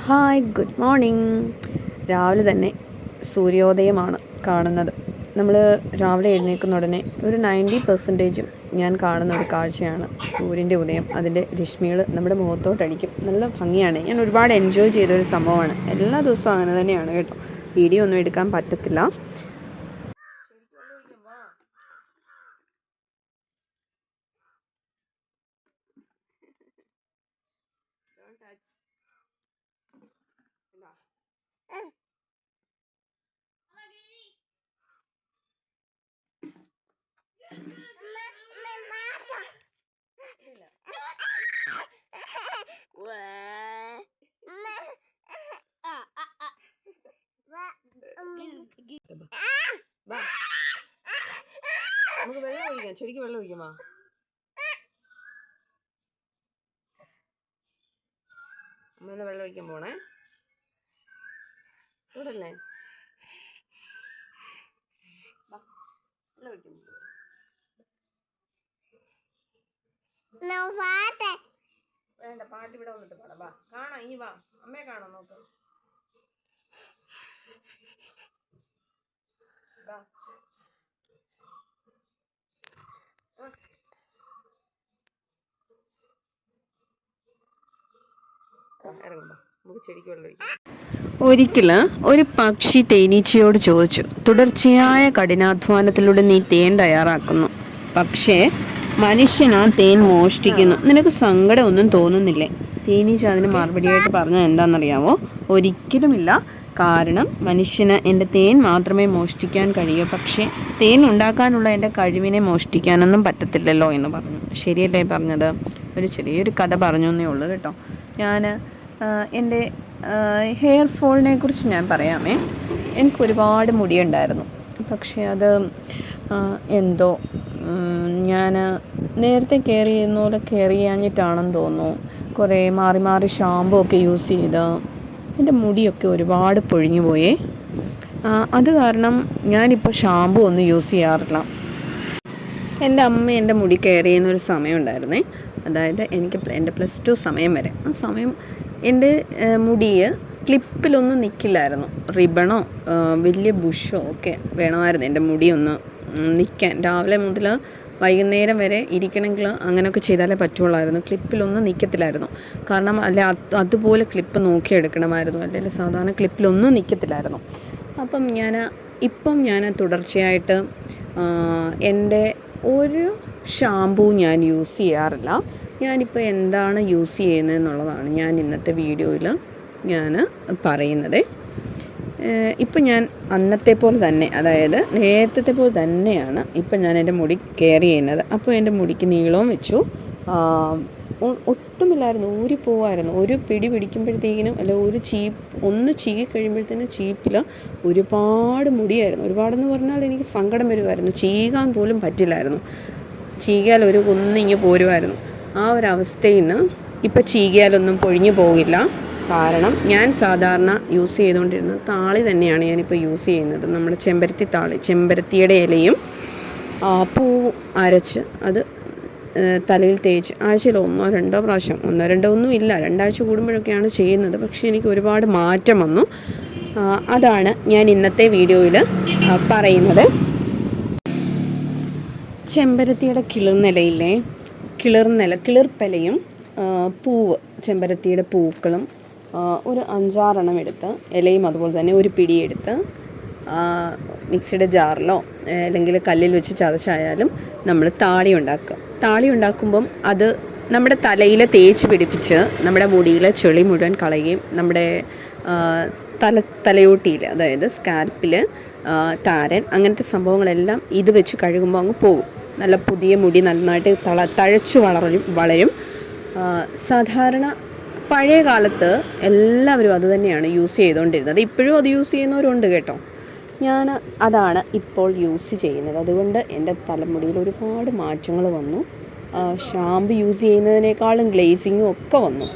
Hi, good morning. രാവിലെ തന്നെ സൂര്യോദയമാണ് കാണുന്നത്. നമ്മൾ രാവിലെ എഴുന്നേൽക്കുന്ന ഉടനെ ഒരു 90% ഞാൻ കാണുന്ന ഒരു കാഴ്ചയാണ് സൂര്യൻ്റെ ഉദയം. അതിൻ്റെ രശ്മികൾ നമ്മുടെ മുഖത്തോട്ടടിക്കും. നല്ല ഭംഗിയാണ്. ഞാൻ ഒരുപാട് എൻജോയ് ചെയ്തൊരു സംഭവമാണ്. എല്ലാ ദിവസവും അങ്ങനെ തന്നെയാണ് കേട്ടോ. വീഡിയോ ഒന്നും എടുക്കാൻ പറ്റത്തില്ല. നമുക്ക് വെള്ളം ഒഴിക്കാം, ചെടിക്ക് വെള്ളം ഒഴിക്കുമോ? അമ്മ വെള്ളം ഒഴിക്കാൻ പോണേ. ഇവിടല്ലേ വെള്ളം ഒഴിക്കാൻ വേണ്ട, പാട്ട് ഇവിടെ വന്നിട്ട് പാടാം. വാ, കാണാം. ഇനി വാ, അമ്മയെ കാണാം. നോക്ക്. വാ. ഒരിക്കൽ ഒരു പക്ഷി തേനീച്ചയോട് ചോദിച്ചു, തുടർച്ചയായ കഠിനാധ്വാനത്തിലൂടെ നീ തേൻ തയ്യാറാക്കുന്നു, പക്ഷേ മനുഷ്യൻ ആ തേൻ മോഷ്ടിക്കുന്നു, നിനക്ക് സങ്കടമൊന്നും തോന്നുന്നില്ലേ? തേനീച്ച അതിന് മറുപടിയായിട്ട് പറഞ്ഞത് എന്താണെന്നറിയാവോ? ഒരിക്കലുമില്ല. കാരണം മനുഷ്യന് എൻ്റെ തേൻ മാത്രമേ മോഷ്ടിക്കാൻ കഴിയൂ, പക്ഷേ തേൻ ഉണ്ടാക്കാനുള്ള എൻ്റെ കഴിവിനെ മോഷ്ടിക്കാനൊന്നും പറ്റത്തില്ലല്ലോ എന്ന് പറഞ്ഞു. ശരിയല്ലേ പറഞ്ഞത്? ഒരു ചെറിയൊരു കഥ പറഞ്ഞു എന്നേ ഉള്ളൂ കേട്ടോ. ഞാൻ എൻ്റെ ഹെയർ ഫോളിനെ കുറിച്ച് ഞാൻ പറയാമേ. എനിക്ക് ഒരുപാട് മുടിയുണ്ടായിരുന്നു, പക്ഷേ അത് എന്തോ ഞാൻ നേരത്തെ കെയർ ചെയ്യുന്ന പോലെ കെയർ ചെയ്യാഞ്ഞിട്ടാണെന്ന് തോന്നുന്നു. കുറേ മാറി മാറി ഷാമ്പു ഒക്കെ യൂസ് ചെയ്ത് എൻ്റെ മുടിയൊക്കെ ഒരുപാട് പൊഴിഞ്ഞു പോയേ. അത് കാരണം ഞാനിപ്പോൾ ഷാമ്പു ഒന്നും യൂസ് ചെയ്യാറില്ല. എൻ്റെ അമ്മ എൻ്റെ മുടി കെയർ ചെയ്യുന്നൊരു സമയം ഉണ്ടായിരുന്നേ. അതായത് എനിക്ക് എൻ്റെ +2 സമയം വരെ. ആ സമയം എൻ്റെ മുടി ക്ലിപ്പിലൊന്നും നിൽക്കില്ലായിരുന്നു. റിബണോ വലിയ ബുഷോ ഒക്കെ വേണമായിരുന്നു എൻ്റെ മുടി ഒന്ന് നിൽക്കാൻ. രാവിലെ മുതൽ വൈകുന്നേരം വരെ ഇരിക്കണമെങ്കിൽ അങ്ങനെയൊക്കെ ചെയ്താലേ പറ്റുള്ളായിരുന്നു. ക്ലിപ്പിലൊന്നും നിൽക്കത്തില്ലായിരുന്നു. കാരണം അല്ലെ അതുപോലെ ക്ലിപ്പ് നോക്കിയെടുക്കണമായിരുന്നു. അല്ലെങ്കിൽ സാധാരണ ക്ലിപ്പിലൊന്നും നിൽക്കത്തില്ലായിരുന്നു. ഇപ്പം ഞാൻ തുടർച്ചയായിട്ട് എൻ്റെ ഒരു ഷാമ്പൂ ഞാൻ യൂസ് ചെയ്യാറില്ല. ഞാനിപ്പോൾ എന്താണ് യൂസ് ചെയ്യുന്നതെന്നുള്ളതാണ് ഞാൻ ഇന്നത്തെ വീഡിയോയിൽ ഞാൻ പറയുന്നത്. ഇപ്പം ഞാൻ അന്നത്തെ പോലെ തന്നെ, അതായത് നേരത്തെ പോലെ തന്നെയാണ് ഇപ്പം ഞാൻ എൻ്റെ മുടി കെയർ ചെയ്യുന്നത്. അപ്പോൾ എൻ്റെ മുടിക്ക് നീളവും വെച്ചു. ഒട്ടുമില്ലായിരുന്നു, ഊരി പോവായിരുന്നു. ഒരു പിടി പിടിക്കുമ്പോഴത്തേക്കിനും അല്ല ഒന്ന് ചീകി കഴിയുമ്പോഴത്തേനും ചീപ്പിൽ ഒരുപാട് മുടിയായിരുന്നു. ഒരുപാടെന്ന് പറഞ്ഞാൽ എനിക്ക് സങ്കടം വരുമായിരുന്നു. ചീകാൻ പോലും പറ്റില്ലായിരുന്നു. ചീകിയാൽ ഒരു കുന്നിങ്ങ് പോരുമായിരുന്നു. ആ ഒരവസ്ഥയിൽ നിന്ന് ഇപ്പം ചീകിയാലൊന്നും പൊഴിഞ്ഞു പോകില്ല. കാരണം ഞാൻ സാധാരണ യൂസ് ചെയ്തുകൊണ്ടിരുന്നത് താളി തന്നെയാണ് ഞാനിപ്പോൾ യൂസ് ചെയ്യുന്നത്. നമ്മുടെ ചെമ്പരത്തി താളി, ചെമ്പരത്തിയുടെ ഇലയും പൂവും അരച്ച് അത് തലയിൽ തേച്ച് ആഴ്ചയിൽ 1-2 പ്രാവശ്യം, 1-2 ഒന്നും ഇല്ല, 2 ആഴ്ച കൂടുമ്പോഴൊക്കെയാണ് ചെയ്യുന്നത്. പക്ഷേ എനിക്ക് ഒരുപാട് മാറ്റം വന്നു. അതാണ് ഞാൻ ഇന്നത്തെ വീഡിയോയിൽ പറയുന്നത്. ചെമ്പരത്തിയുടെ കിളിർന്നിലയില്ലേ, കിളിർപ്പലയും പൂവ്, ചെമ്പരത്തിയുടെ പൂക്കളും ഒരു 5-6 എണ്ണം എടുത്ത്, ഇലയും അതുപോലെ തന്നെ ഒരു പിടിയെടുത്ത് മിക്സിയുടെ ജാറിലോ അല്ലെങ്കിൽ കല്ലിൽ വെച്ച് ചതച്ചായാലും നമ്മൾ താളി ഉണ്ടാക്കുക. താളി ഉണ്ടാക്കുമ്പം അത് നമ്മുടെ തലയിൽ തേച്ച് പിടിപ്പിച്ച് നമ്മുടെ മുടിയിലെ ചെളി മുഴുവൻ കളയുകയും നമ്മുടെ തലയോട്ടിയിൽ, അതായത് സ്കാൽപ്പിൽ താരൻ അങ്ങനത്തെ സംഭവങ്ങളെല്ലാം ഇത് വെച്ച് കഴുകുമ്പോൾ അങ്ങ് പോകും. നല്ല പുതിയ മുടി നന്നായിട്ട് തഴച്ചു വളരും. സാധാരണ പഴയ കാലത്ത് എല്ലാവരും അത് തന്നെയാണ് യൂസ് ചെയ്തുകൊണ്ടിരുന്നത്. ഇപ്പോഴും അത് യൂസ് ചെയ്യുന്നവരുണ്ട് കേട്ടോ. ഞാൻ അതാണ് ഇപ്പോൾ യൂസ് ചെയ്യുന്നത്. അതുകൊണ്ട് എൻ്റെ തലമുടിയിൽ ഒരുപാട് മാറ്റങ്ങൾ വന്നു. ഷാമ്പു യൂസ് ചെയ്യുന്നതിനേക്കാളും ഗ്ലേസിങ്ങും ഒക്കെ വന്നു.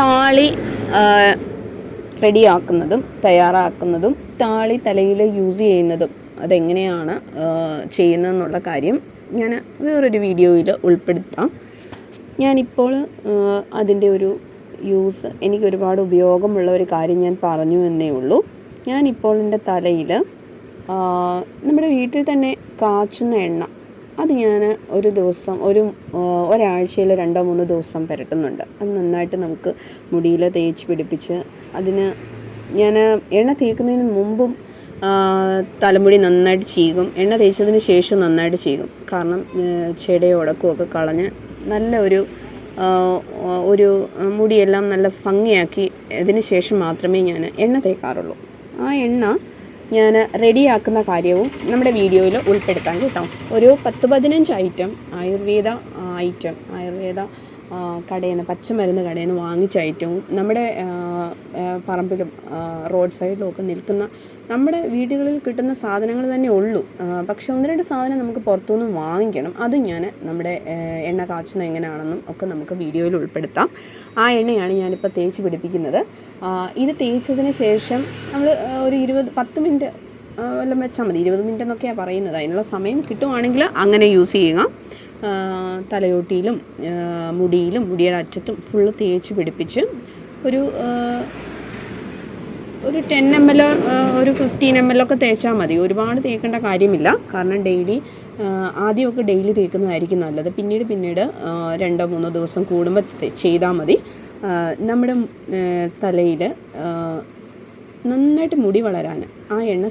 താളി റെഡിയാക്കുന്നതും തയ്യാറാക്കുന്നതും താളി തലയിൽ യൂസ് ചെയ്യുന്നതും അതെങ്ങനെയാണ് ചെയ്യുന്നതെന്നുള്ള കാര്യം ഞാൻ വേറൊരു വീഡിയോയിൽ ഉൾപ്പെടുത്താം. ഞാനിപ്പോൾ അതിൻ്റെ ഒരു എനിക്ക് ഒരുപാട് ഉപയോഗമുള്ള ഒരു കാര്യം ഞാൻ പറഞ്ഞു എന്നേ ഉള്ളൂ. ഞാനിപ്പോൾ എൻ്റെ തലയിൽ നമ്മുടെ വീട്ടിൽ തന്നെ കാച്ചുന്ന എണ്ണ അത് ഞാൻ ഒരു ദിവസം ഒരാഴ്ചയിൽ 2-3 ദിവസം പുരട്ടുന്നുണ്ട്. അത് നന്നായിട്ട് നമുക്ക് മുടിയിൽ തേച്ച് പിടിപ്പിച്ച് അതിന് ഞാൻ എണ്ണ തേക്കുന്നതിന് മുമ്പും തലമുടി നന്നായിട്ട് ചീകും, എണ്ണ തേച്ചതിന് ശേഷം നന്നായിട്ട് ചീകും. കാരണം ചെടയും ഉടക്കമൊക്കെ കളഞ്ഞ് നല്ല ഒരു മുടിയെല്ലാം നല്ല ഭംഗിയാക്കി അതിന് ശേഷം മാത്രമേ ഞാൻ എണ്ണ തേക്കാറുള്ളൂ. ആ എണ്ണ ഞാൻ റെഡിയാക്കുന്ന കാര്യവും നമ്മുടെ വീഡിയോയിൽ ഉൾപ്പെടുത്താം കേട്ടോ. ഒരു 10-15 ആയുർവേദ കടയിൽ നിന്ന്, പച്ചമരുന്ന് കടയിൽ നിന്ന് വാങ്ങിച്ച ഐറ്റവും നമ്മുടെ പറമ്പിലും റോഡ് സൈഡിലും ഒക്കെ നിൽക്കുന്ന നമ്മുടെ വീടുകളിൽ കിട്ടുന്ന സാധനങ്ങൾ തന്നെ ഉള്ളൂ. പക്ഷെ 1-2 സാധനം നമുക്ക് പുറത്തുനിന്ന് വാങ്ങിക്കണം. അതും ഞാൻ നമ്മുടെ എണ്ണ കാച്ചുന്നത് എങ്ങനെയാണെന്നും ഒക്കെ നമുക്ക് വീഡിയോയിൽ ഉൾപ്പെടുത്താം. ആ എണ്ണയാണ് ഞാനിപ്പോൾ തേച്ച് പിടിപ്പിക്കുന്നത്. ഇത് തേച്ചതിന് ശേഷം നമ്മൾ ഒരു 10 മിനിറ്റ് വല്ലതും വെച്ചാൽ മതി. 20 മിനിറ്റ് എന്നൊക്കെയാണ് പറയുന്നത്. അതിനുള്ള സമയം കിട്ടുവാണെങ്കിൽ അങ്ങനെ യൂസ് ചെയ്യുക. തലയോട്ടിയിലും മുടിയുടെ അറ്റത്തും ഫുള്ള് തേച്ച് പിടിപ്പിച്ച് ഒരു 10 ml ഒരു 15 ml ഒക്കെ തേച്ചാൽ മതി. ഒരുപാട് തേക്കേണ്ട കാര്യമില്ല. കാരണം ആദ്യമൊക്കെ ഡെയിലി തേക്കുന്നതായിരിക്കും നല്ലത്. പിന്നീട് 2-3 ദിവസം കൂടുമ്പോൾ ചെയ്താൽ മതി. നമ്മുടെ തലയിൽ നന്നായിട്ട് മുടി വളരാൻ ആ എണ്ണ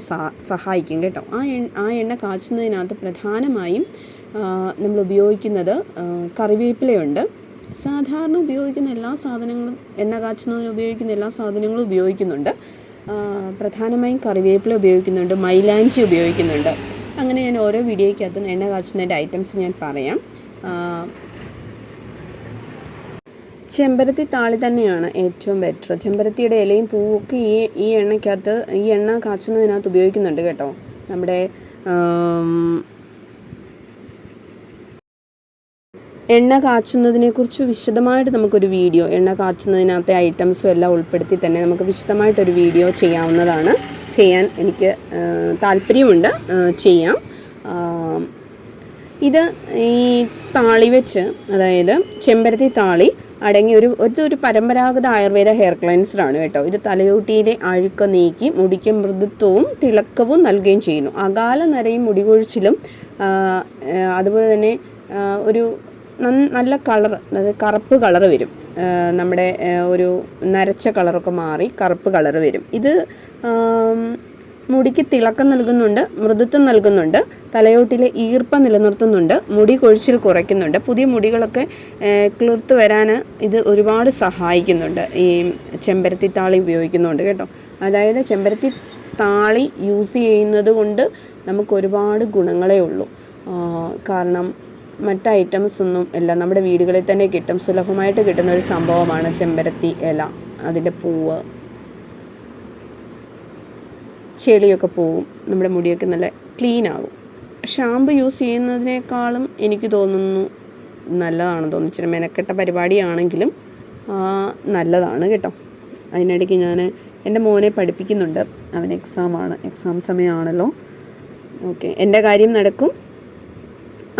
സഹായിക്കും കേട്ടോ. ആ എണ്ണ കാച്ചുന്നതിനകത്ത് പ്രധാനമായും നമ്മൾ ഉപയോഗിക്കുന്നത് കറിവേപ്പിലയുണ്ട്. സാധാരണ ഉപയോഗിക്കുന്ന എല്ലാ സാധനങ്ങളും, എണ്ണ കാച്ചുന്നതിന് ഉപയോഗിക്കുന്ന എല്ലാ സാധനങ്ങളും ഉപയോഗിക്കുന്നുണ്ട്. പ്രധാനമായും കറിവേപ്പില ഉപയോഗിക്കുന്നുണ്ട്, മൈലാഞ്ചി ഉപയോഗിക്കുന്നുണ്ട്. അങ്ങനെ ഞാൻ ഓരോ വീഡിയോയ്ക്കകത്ത് എണ്ണ കാച്ചുന്നതിൻ്റെ ഐറ്റംസ് ഞാൻ പറയാം. ചെമ്പരത്തി താളി തന്നെയാണ് ഏറ്റവും ബെറ്റർ. ചെമ്പരത്തിയുടെ ഇലയും പൂവൊക്കെ ഈ എണ്ണ കാച്ചുന്നതിനകത്ത് ഉപയോഗിക്കുന്നുണ്ട് കേട്ടോ. നമ്മുടെ എണ്ണ കാച്ചുന്നതിനെക്കുറിച്ച് വിശദമായിട്ട് നമുക്കൊരു വീഡിയോ, എണ്ണ കാച്ചുന്നതിനകത്തെ ഐറ്റംസും എല്ലാം ഉൾപ്പെടുത്തി തന്നെ നമുക്ക് വിശദമായിട്ടൊരു വീഡിയോ ചെയ്യാവുന്നതാണ്. ചെയ്യാൻ എനിക്ക് താല്പര്യമുണ്ട്, ചെയ്യാം. ഇത് ഈ താളി വെച്ച്, അതായത് ചെമ്പരത്തി താളി അടങ്ങിയ ഒരു പരമ്പരാഗത ആയുർവേദ ഹെയർ ക്ലെൻസറാണ് കേട്ടോ. ഇത് തലയോട്ടിയിലെ അഴുക്ക് നീക്കി മുടിക്ക് മൃദുത്വവും തിളക്കവും നൽകുകയും ചെയ്യുന്നു. അകാല നരയും മുടികൊഴിച്ചിലും അതുപോലെ തന്നെ ഒരു നല്ല കളർ, അതായത് കറുപ്പ് കളറ് വരും. നമ്മുടെ ഒരു നരച്ച കളറൊക്കെ മാറി കറുപ്പ് കളറ് വരും. ഇത് മുടിക്ക് തിളക്കം നൽകുന്നുണ്ട്, മൃദുത്വം നൽകുന്നുണ്ട്, തലയോട്ടിലെ ഈർപ്പം നിലനിർത്തുന്നുണ്ട്, മുടി കൊഴിച്ചിൽ കുറയ്ക്കുന്നുണ്ട്, പുതിയ മുടികളൊക്കെ കിളിർത്ത് വരാൻ ഇത് ഒരുപാട് സഹായിക്കുന്നുണ്ട്. ഈ ചെമ്പരത്തി താളി ഉപയോഗിക്കുന്നുണ്ട് കേട്ടോ. അതായത് ചെമ്പരത്തി താളി യൂസ് ചെയ്യുന്നത് കൊണ്ട് നമുക്ക് ഒരുപാട് ഗുണങ്ങളേ ഉള്ളൂ. കാരണം മറ്റ് ഐറ്റംസ് ഒന്നും ഇല്ല, നമ്മുടെ വീടുകളിൽ തന്നെ കിട്ടും, സുലഭമായിട്ട് കിട്ടുന്ന ഒരു സംഭവമാണ് ചെമ്പരത്തി ഇല. അതിൻ്റെ പൂവ്, ചെളിയൊക്കെ പോവും, നമ്മുടെ മുടിയൊക്കെ നല്ല ക്ലീൻ ആകും. ഷാമ്പു യൂസ് ചെയ്യുന്നതിനേക്കാളും എനിക്ക് തോന്നുന്നു നല്ലതാണെന്ന് തോന്നുന്നു. ഇച്ചിരി മെനക്കെട്ട പരിപാടിയാണെങ്കിലും നല്ലതാണ് കേട്ടോ. അതിനിടയ്ക്ക് ഞാൻ എൻ്റെ മോനെ പഠിപ്പിക്കുന്നുണ്ട്. അവൻ എക്സാം സമയമാണല്ലോ. ഓക്കെ, എൻ്റെ കാര്യം നടക്കും.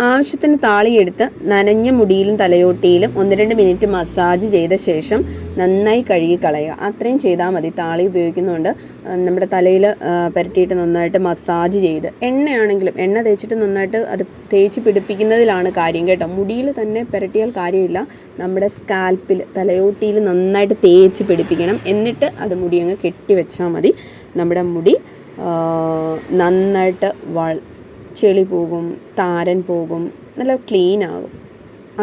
ആവശ്യത്തിന് താളിയെടുത്ത് നനഞ്ഞ മുടിയിലും തലയോട്ടിയിലും 1-2 മിനിറ്റ് മസാജ് ചെയ്ത ശേഷം നന്നായി കഴുകി കളയുക. അത്രയും ചെയ്താൽ മതി. താളി ഉപയോഗിക്കുന്നതുകൊണ്ട് നമ്മുടെ തലയിൽ പുരട്ടിയിട്ട് നന്നായിട്ട് മസാജ് ചെയ്ത്, എണ്ണയാണെങ്കിലും എണ്ണ തേച്ചിട്ട് നന്നായിട്ട് അത് തേച്ച് പിടിപ്പിക്കുന്നതിലാണ് കാര്യം കേട്ടോ. മുടിയിൽ തന്നെ പുരട്ടിയാൽ കാര്യമില്ല. നമ്മുടെ സ്കാൽപ്പിൽ, തലയോട്ടിയിൽ നന്നായിട്ട് തേച്ച് പിടിപ്പിക്കണം. എന്നിട്ട് അത് മുടി അങ്ങ് കെട്ടി വെച്ചാൽ മതി. നമ്മുടെ മുടി നന്നായിട്ട് ചെളി പോകും, താരൻ പോകും, നല്ല ക്ലീൻ ആകും.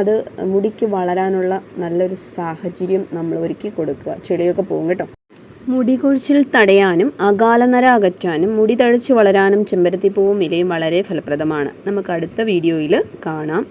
അത് മുടിക്ക് വളരാനുള്ള നല്ലൊരു സാഹചര്യം നമ്മൾ ഒരുക്കി കൊടുക്കുക. ചെളിയൊക്കെ പോകും കേട്ടോ. മുടി കൊഴിച്ചിൽ തടയാനും അകാലനര അകറ്റാനും മുടി തഴച്ച് വളരാനും ചെമ്പരത്തിപ്പൂവും ഇലയും വളരെ ഫലപ്രദമാണ്. നമുക്ക് അടുത്ത വീഡിയോയിൽ കാണാം.